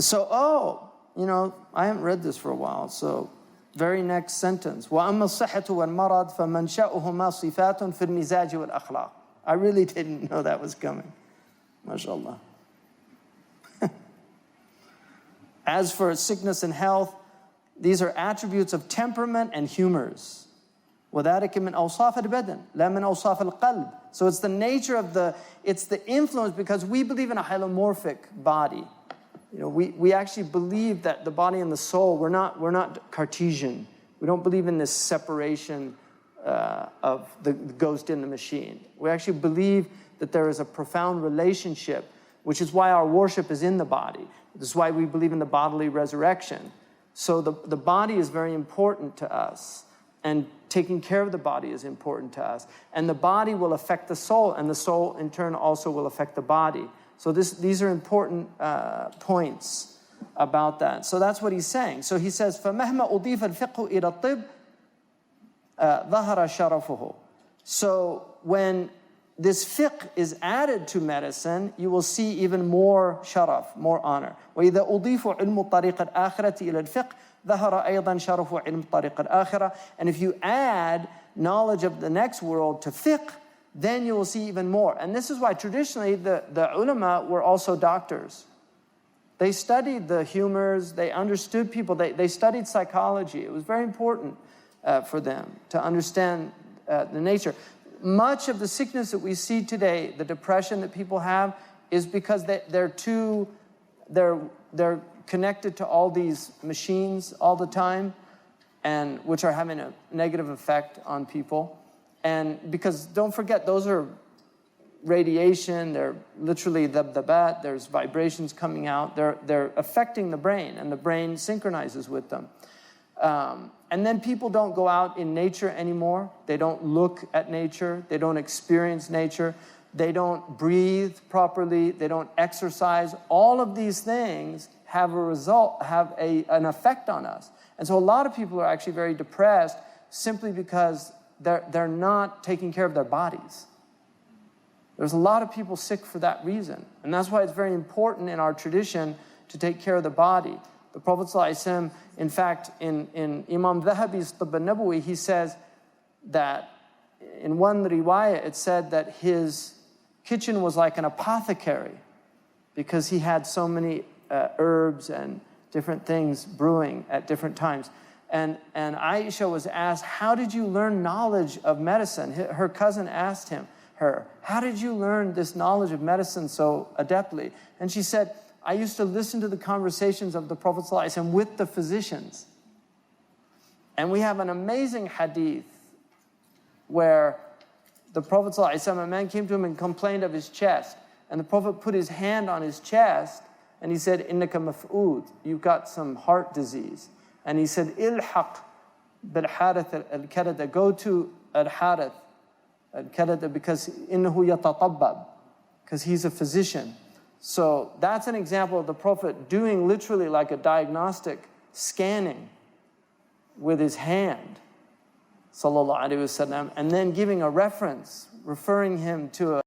So, I haven't read this for a while, so very next sentence. وَأَمَّا الصِّحَّةُ وَالْمَرَضُ فَمَنْشَأُهُمَا صِفَاتٌ فِي الْمِزَاجِ وَالْأَخْلَاقِ. I really didn't know that was coming. MashaAllah. As for sickness and health, these are attributes of temperament and humors. وَذَلِكَ مِنْ أَوْصَافِ الْبَدَنِ لَا مِنْ أَوْصَافِ الْقَلْبِ. So it's the nature of it's the influence, because we believe in a holomorphic body. We actually believe that the body and the soul, we're not Cartesian. We don't believe in this separation of the ghost in the machine. We actually believe that there is a profound relationship, which is why our worship is in the body. This is why we believe in the bodily resurrection. So the body is very important to us, and taking care of the body is important to us. And the body will affect the soul, and the soul in turn also will affect the body. So these are important points about that. So that's what he's saying. So he says, فَمَهْمَا أُضِيفَ الْفِقْهُ إِلَى الطِّبِّ ظَهَرَ شَرَفُهُ. So when this fiqh is added to medicine, you will see even more sharaf, more honor. وَإِذَا أُضِيفُ عِلْمُ الطَّرِيقِ الْآخِرَةِ إِلَى الْفِقْهِ ظَهَرَ أَيْضًا شَرَفُ عِلْمُ الطَّرِيقِ الْآخِرَةِ. And if you add knowledge of the next world to fiqh, then you will see even more. And this is why traditionally the ulama were also doctors. They studied the humors, they understood people, they studied psychology. It was very important for them to understand the nature. Much of the sickness that we see today, the depression that people have, is because they're connected to all these machines all the time, and which are having a negative effect on people. And because don't forget, those are radiation, they're literally dabdabat, there's vibrations coming out, they're affecting the brain, and the brain synchronizes with them. And then people don't go out in nature anymore. They don't look at nature, they don't experience nature, they don't breathe properly, they don't exercise. All of these things have an effect on us. And so a lot of people are actually very depressed simply because they're not taking care of their bodies. There's a lot of people sick for that reason. And that's why it's very important in our tradition to take care of the body. The Prophet ﷺ, in fact, in Imam Dhahabi's Tibb al-Nabawi, he says that in one riwayah, it said that his kitchen was like an apothecary because he had so many herbs and different things brewing at different times. And Aisha was asked, how did you learn knowledge of medicine? Her cousin asked her, how did you learn this knowledge of medicine so adeptly? And she said, I used to listen to the conversations of the Prophet ﷺ with the physicians. And we have an amazing hadith where the Prophet ﷺ, a man came to him and complained of his chest. And the Prophet put his hand on his chest and he said, Innaka maf'ud, you've got some heart disease. And he said, Ilhaq bil-Harith al-Kalada, go to al-Harith al-Kalada because innahu yatatabbab, because he's a physician. So that's an example of the Prophet doing literally like a diagnostic scanning with his hand, sallallahu alaihi wasallam, and then giving a reference, referring him to